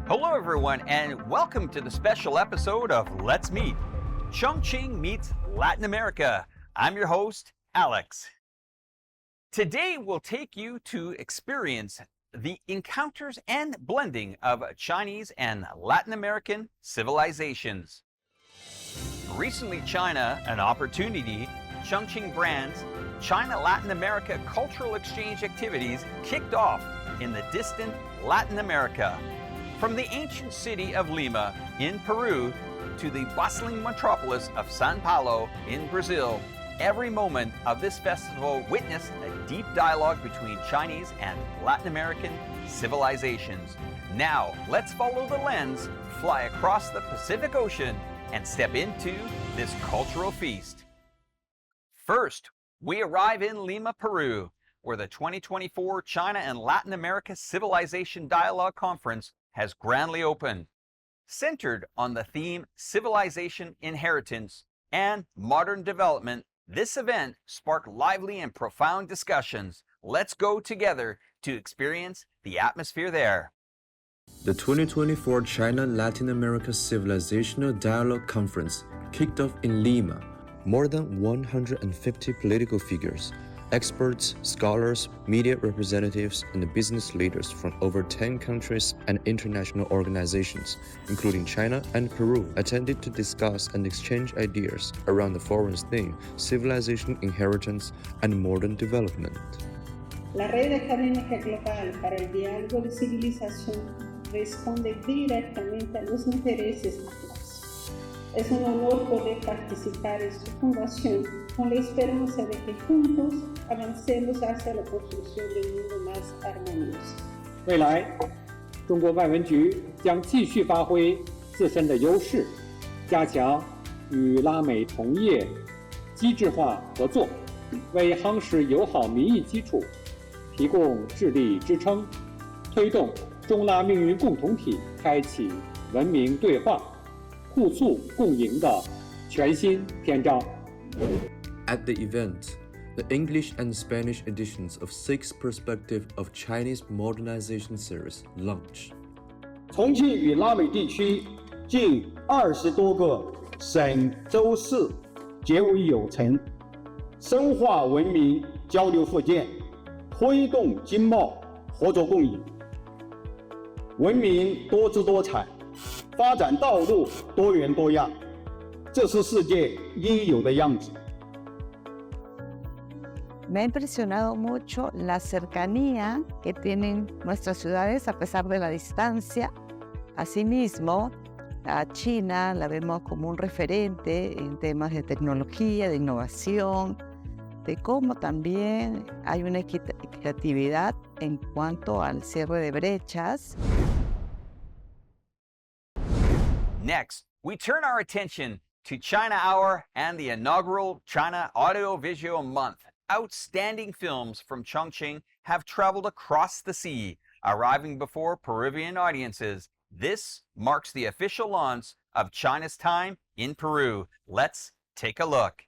Hello everyone and welcome to the special episode of Let's Meet. Chongqing meets Latin America. I'm your host, Alex. Today we'll take you to experience the encounters and blending of Chinese and Latin American civilizations. Recently China, an opportunity, Chongqing brands, China-Latin America cultural exchange activities kicked off in the distant Latin America. From the ancient city of Lima in Peru to the bustling metropolis of São Paulo in Brazil, every moment of this festival witnessed a deep dialogue between Chinese and Latin American civilizations. Now, let's follow the lens, fly across the Pacific Ocean, and step into this cultural feast. First, we arrive in Lima, Peru, where the 2024 China and Latin America Civilization Dialogue Conference has grandly opened. Centered on the theme Civilization Inheritance and Modern Development, this event sparked lively and profound discussions. Let's go together to experience the atmosphere there. The 2024 China-Latin America Civilizational Dialogue Conference kicked off in Lima. More than 150 political figures, experts, scholars, media representatives, and business leaders from over 10 countries and international organizations, including China and Peru, attended to discuss and exchange ideas around the forum's theme, Civilization Inheritance and Modern Development. La red académica global para el diálogo de civilización responde directamente a los intereses de clase. Es un honor poder participar en su fundación con la esperanza de que juntos avancemos hacia la construcción de un mundo más armonioso. 未来，中国外文局将继续发挥自身的优势，加强与拉美同业机制化合作，为夯实友好民意基础提供智力支撑，推动中拉命运共同体开启文明对话、互促共赢的全新篇章。 At the event, the English and Spanish editions of Six Perspectives of Chinese Modernization series launched. 重庆与拉美地区近20多个省州市结为友城，深化文明交流互鉴，推动经贸合作共赢。文明多姿多彩，发展道路多元多样，这是世界应有的样子。 Me ha impresionado mucho la cercanía que tienen nuestras ciudades a pesar de la distancia. Asimismo, a China la vemos como un referente en temas de tecnología, de innovación, de cómo también hay una equitatividad en cuanto al cierre de brechas. Next, we turn our attention to China Hour and the inaugural China Audiovisual Month. Outstanding films from Chongqing have traveled across the sea, arriving before Peruvian audiences. This marks the official launch of China's time in Peru. Let's take a look.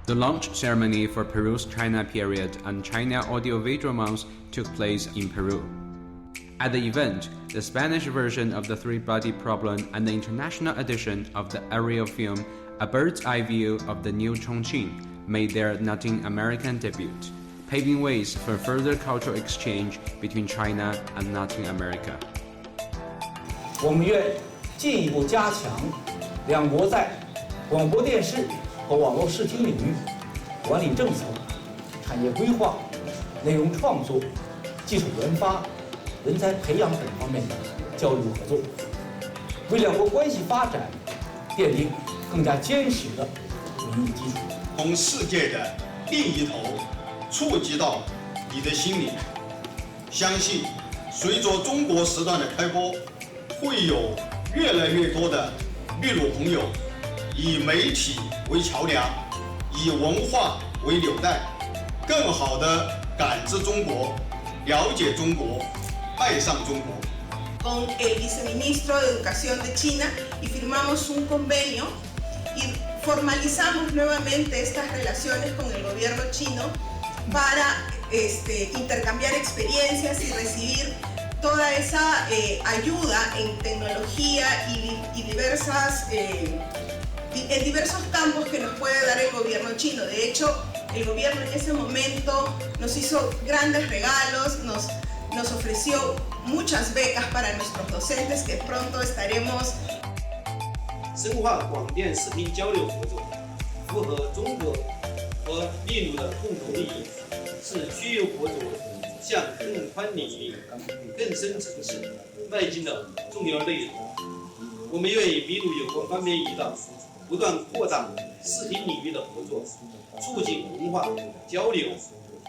The launch ceremony for Peru's China period and China Audiovisual Month took place in Peru. At the event, the Spanish version of The Three-Body Problem and the international edition of the aerial film A Bird's Eye View of the New Chongqing made their Latin American debut, paving ways for further cultural exchange between China and Latin America. 我们愿进一步加强两国在广播电视和网络视听领域管理政策、产业规划、内容创作、技术研发、人才培养等方面的交流合作，为两国关系发展奠定更加坚实的民意基础。 从世界的另一头触及到你的心里，相信随着中国时段的开播，会有越来越多的秘鲁朋友以媒体为桥梁，以文化为纽带，更好地感知中国，了解中国，爱上中国。 Con el viceministro de Educación de China y firmamos un convenio y formalizamos nuevamente estas relaciones con el gobierno chino para intercambiar experiencias y recibir toda esa ayuda en tecnología y en diversos campos que nos puede dar el gobierno chino. De hecho, el gobierno en ese momento nos hizo grandes regalos, nos ofreció muchas becas para nuestros docentes que pronto estaremos 深化广电视听交流合作，符合中国和秘鲁的共同利益，是区域合作向更宽领域、更深层次迈进的重要内容。我们愿与秘鲁有关方面一道，不断扩大视听领域的合作，促进文化交流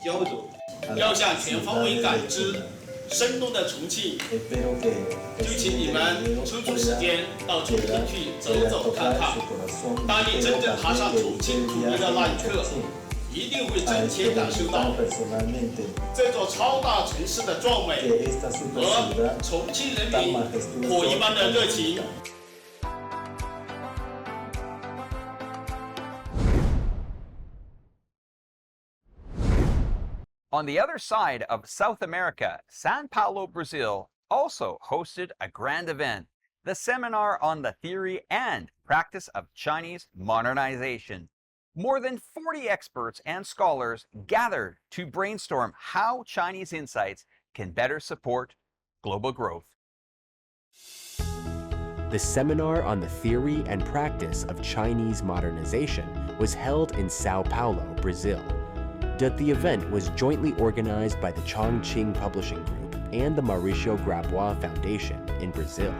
交融。要向全方位感知生动的重庆，就请你们抽出时间到重庆去走走看看。当你真正踏上重庆土地的那一刻，一定会真切感受到这座超大城市的壮美和重庆人民火一般的热情。 On the other side of South America, São Paulo, Brazil, also hosted a grand event, the Seminar on the Theory and Practice of Chinese Modernization. More than 40 experts and scholars gathered to brainstorm how Chinese insights can better support global growth. The Seminar on the Theory and Practice of Chinese Modernization was held in Sao Paulo, Brazil. The event was jointly organized by the Chongqing Publishing Group and the Mauricio Grabois Foundation in Brazil.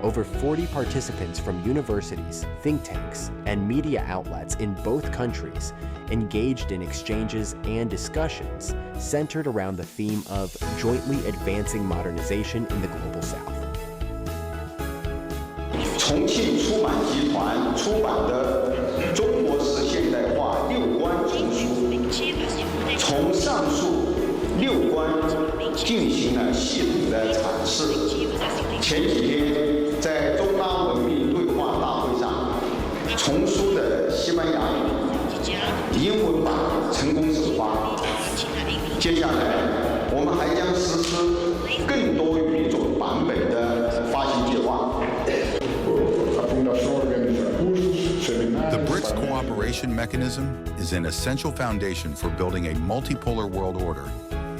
Over 40 participants from universities, think tanks, and media outlets in both countries engaged in exchanges and discussions centered around the theme of jointly advancing modernization in the global South. 重庆出版集团出版的《中国式现代化六观丛书》，从上述六观进行了系统的阐释。前几天在中拉文明对话大会上，丛书的西班牙语、英文版成功首发。接下来，我们还将实施更多语种版本的发行计划。 The BRICS cooperation mechanism is an essential foundation for building a multipolar world order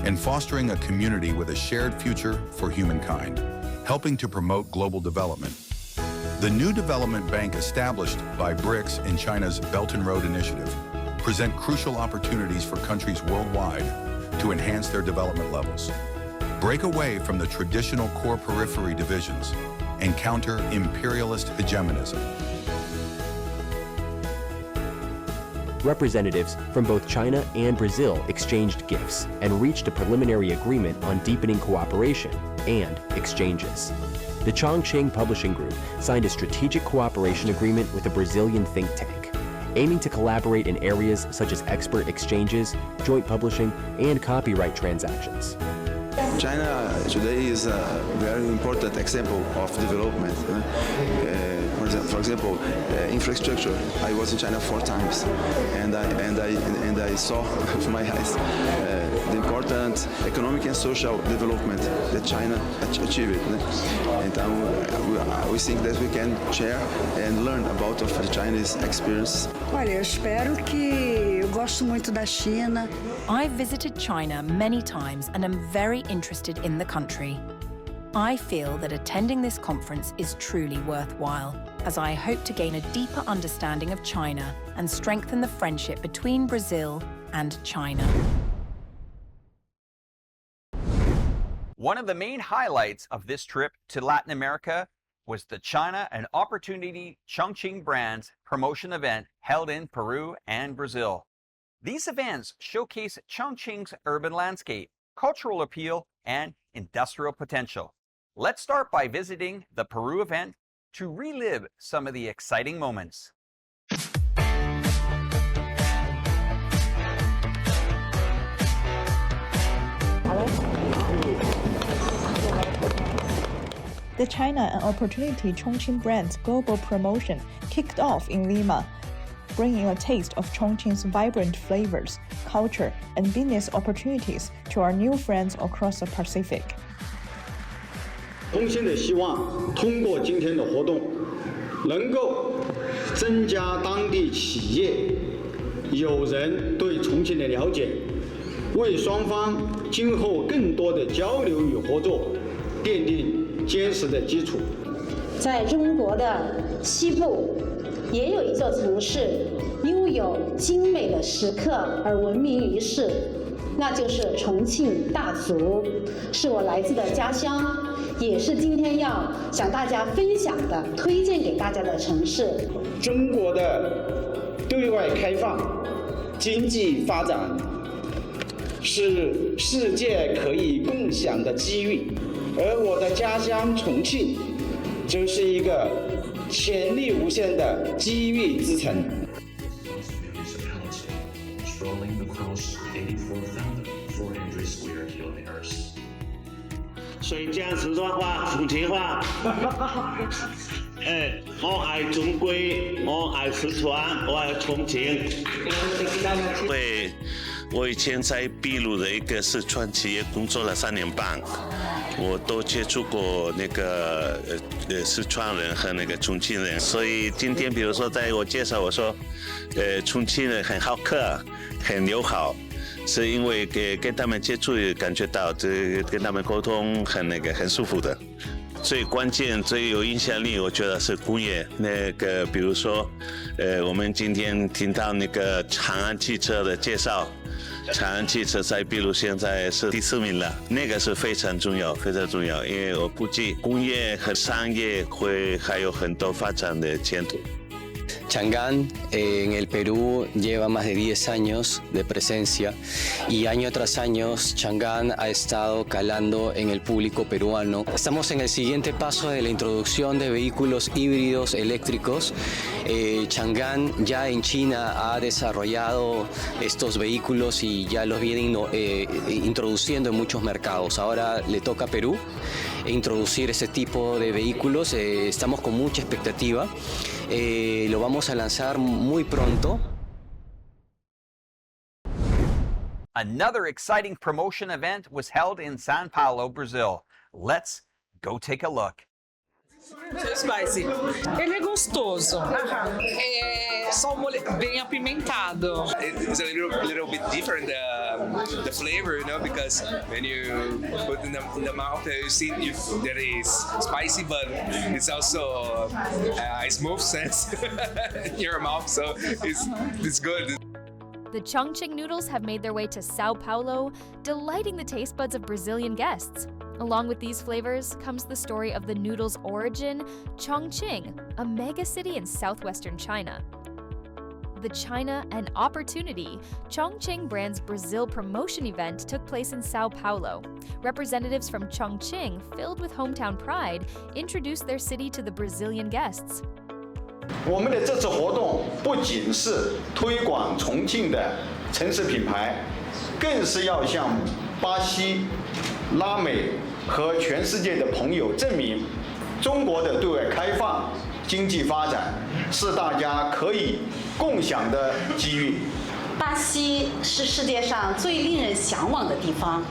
and fostering a community with a shared future for humankind, helping to promote global development. The new development bank established by BRICS and China's Belt and Road Initiative present crucial opportunities for countries worldwide to enhance their development levels, break away from the traditional core periphery divisions, and counter imperialist hegemonism. Representatives from both China and Brazil exchanged gifts and reached a preliminary agreement on deepening cooperation and exchanges. The Chongqing Publishing Group signed a strategic cooperation agreement with a Brazilian think tank, aiming to collaborate in areas such as expert exchanges, joint publishing, and copyright transactions. China today is a very important example of development. For example, infrastructure. I was in China 4 times, and I saw with my eyes the important economic and social development that China achieved. And we think that we can share and learn about of the Chinese experience. Olha, eu espero que eu gosto muito da China. I've visited China many times and am very interested in the country. I feel that attending this conference is truly worthwhile, as I hope to gain a deeper understanding of China and strengthen the friendship between Brazil and China. One of the main highlights of this trip to Latin America was the China and Opportunity Chongqing Brands promotion event held in Peru and Brazil. These events showcase Chongqing's urban landscape, cultural appeal, and industrial potential. Let's start by visiting the Peru event to relive some of the exciting moments. The China and Opportunity Chongqing Brands global promotion kicked off in Lima, bringing a taste of Chongqing's vibrant flavors, culture, and business opportunities to our new friends across the Pacific. 衷心的希望通过今天的活动，能够增加当地企业、友人对重庆的了解，为双方今后更多的交流与合作奠定坚实的基础。在中国的西部，也有一座城市拥有精美的石刻而闻名于世，那就是重庆大足，是我来自的家乡，也是今天要向大家分享的、推荐给大家的城市。中国的对外开放、经济发展是世界可以共享的机遇，而我的家乡重庆就是一个潜力无限的机遇之城。所以讲四川话、重庆话。我爱中国，我爱四川，我爱重庆。我以前在秘鲁的一个四川企业工作了3年半，我都接触过那个四川人和那个重庆人，所以今天比如说在我介绍我说，重庆人很好客，很友好。是因为跟他们接触，感觉到这跟他们沟通很舒服的。最关键、最有影响力，我觉得是工业。比如说，我们今天听到那个长安汽车的介绍，长安汽车在秘鲁现在是第4名了，那个是非常重要，非常重要。因为我估计工业和商业还有很多发展的前途。Chang'an en el Perú lleva más de 10 años de presencia y año tras año Chang'an ha estado calando en el público peruano. Estamos en el siguiente paso de la introducción de vehículos híbridos eléctricos. Chang'an ya en China ha desarrollado estos vehículos y ya los viene introduciendo en muchos mercados. Ahora le toca a Perú introducir ese tipo de vehículos. Estamos con mucha expectativa. Lo vamos a lanzar muy pronto. Another exciting promotion event was held in São Paulo, Brazil. Let's go take a look. Spicy. Ele é gostoso. É só um molho bem apimentado. It's a little bit different the flavor, you know, because when you put in the mouth, you see if there is spicy, but it's also a smooth sense in your mouth, so it's good. The Chongqing noodles have made their way to Sao Paulo, delighting the taste buds of Brazilian guests. Along with these flavors comes the story of the noodles' origin, Chongqing, a mega city in southwestern China. The China and Opportunity, Chongqing brand's Brazil promotion event took place in Sao Paulo. Representatives from Chongqing, filled with hometown pride, introduced their city to the Brazilian guests. 我们的这次活动不仅是推广重庆的城市品牌，更是要向巴西、拉美和全世界的朋友证明，中国的对外开放、经济发展是大家可以共享的机遇。巴西是世界上最令人向往的地方，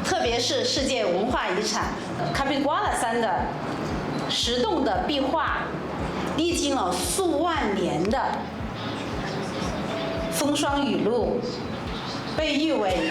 特别是世界文化遗产卡皮瓜拉山的石洞的壁画，历经了数万年的风霜雨露，被誉为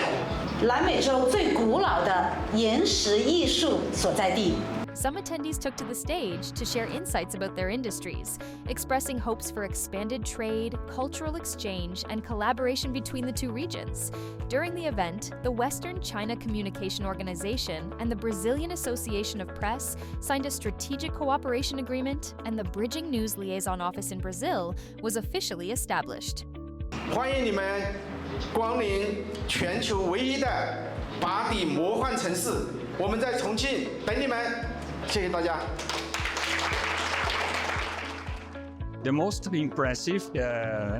南美洲最古老的岩石艺术所在地。Some attendees took to the stage to share insights about their industries, expressing hopes for expanded trade, cultural exchange, and collaboration between the two regions. During the event, the Western China Communication Organization and the Brazilian Association of Press signed a strategic cooperation agreement, and the Bridging News Liaison Office in Brazil was officially established. 欢迎你们光临全球唯一的拔地魔幻城市，我们在重庆等你们。谢谢大家。The most impressive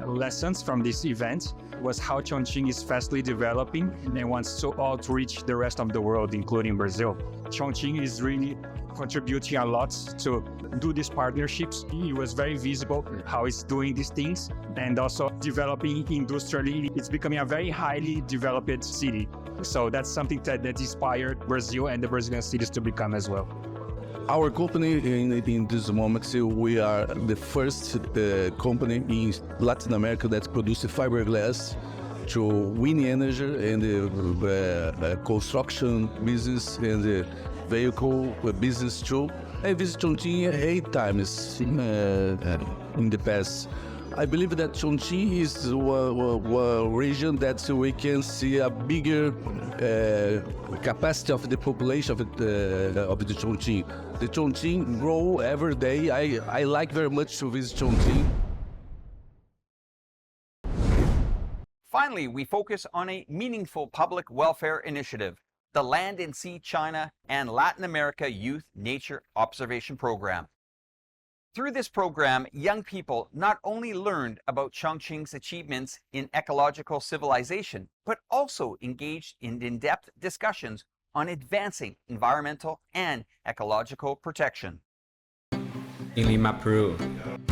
lessons from this event was how Chongqing is fastly developing and wants to outreach the rest of the world, including Brazil. Chongqing is really contributing a lot to do these partnerships. It was very visible how it's doing these things and also developing industrially. It's becoming a very highly developed city. So that's something that inspired Brazil and the Brazilian cities to become as well. Our company in this moment, we are the first company in Latin America that produces fiberglass to wind energy and the construction business and the vehicle business too. I visited Chongqing 8 times in the past. I believe that Chongqing is one region that we can see a bigger capacity of the population of the Chongqing. The Chongqing grow every day. I like very much to visit Chongqing. Finally, we focus on a meaningful public welfare initiative, the Land and Sea China and Latin America Youth Nature Observation Program. Through this program, young people not only learned about Chongqing's achievements in ecological civilization, but also engaged in in-depth discussions on advancing environmental and ecological protection. In Lima, Peru,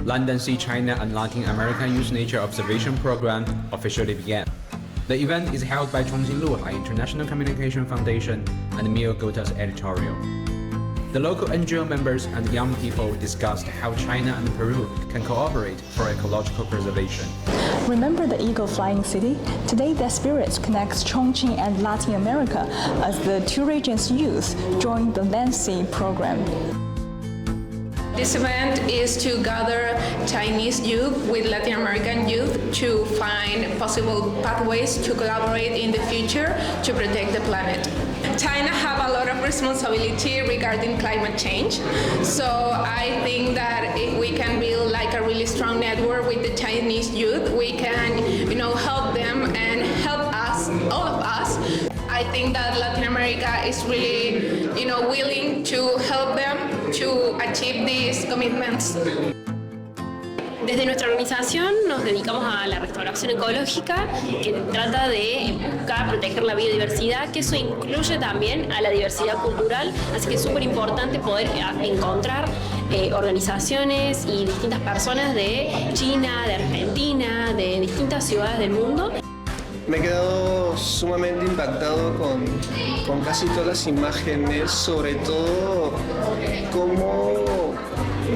Land and Sea China and Latin American Youth Nature Observation Program officially began. The event is held by Chongqing Luhai International Communication Foundation and Mio Gota's editorial. The local NGO members and young people discussed how China and Peru can cooperate for ecological preservation. Remember the Eagle Flying City? Today that spirit connects Chongqing and Latin America as the two regions' youth join the Land Sea program. This event is to gather Chinese youth with Latin American youth to find possible pathways to collaborate in the future to protect the planet. China have a lot of responsibility regarding climate change, so I think that if we can build like a really strong network with the Chinese youth, we can, help them and help us, all of us. I think that Latin America is really, willing to help them to achieve these commitments. Desde nuestra organización nos dedicamos a la restauración ecológica, que trata de buscar proteger la biodiversidad, que eso incluye también a la diversidad cultural, así que es súper importante poder encontrar organizaciones y distintas personas de China, de Argentina, de distintas ciudades del mundo. Me he quedado sumamente impactado con casi todas las imágenes, sobre todo cómo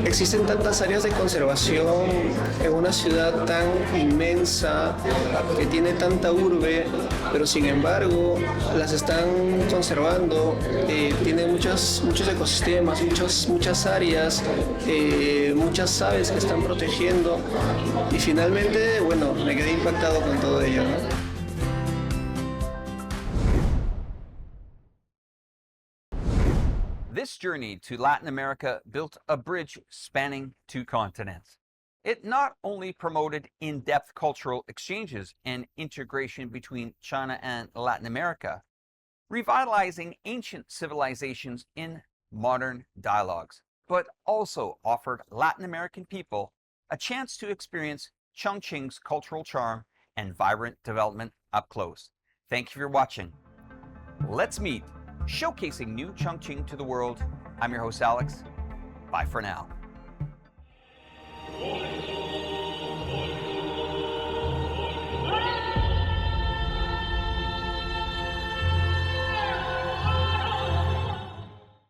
existen tantas áreas de conservación en una ciudad tan inmensa, que tiene tanta urbe, pero sin embargo las están conservando, tienen muchos ecosistemas, muchas áreas, muchas aves que están protegiendo y finalmente, bueno, me quedé impactado con todo ello, ¿no? This journey to Latin America built a bridge spanning 2 continents. It not only promoted in-depth cultural exchanges and integration between China and Latin America, revitalizing ancient civilizations in modern dialogues, but also offered Latin American people a chance to experience Chongqing's cultural charm and vibrant development up close. Thank you for watching. Let's Meet, showcasing new Chongqing to the world. I'm your host, Alex. Bye for now.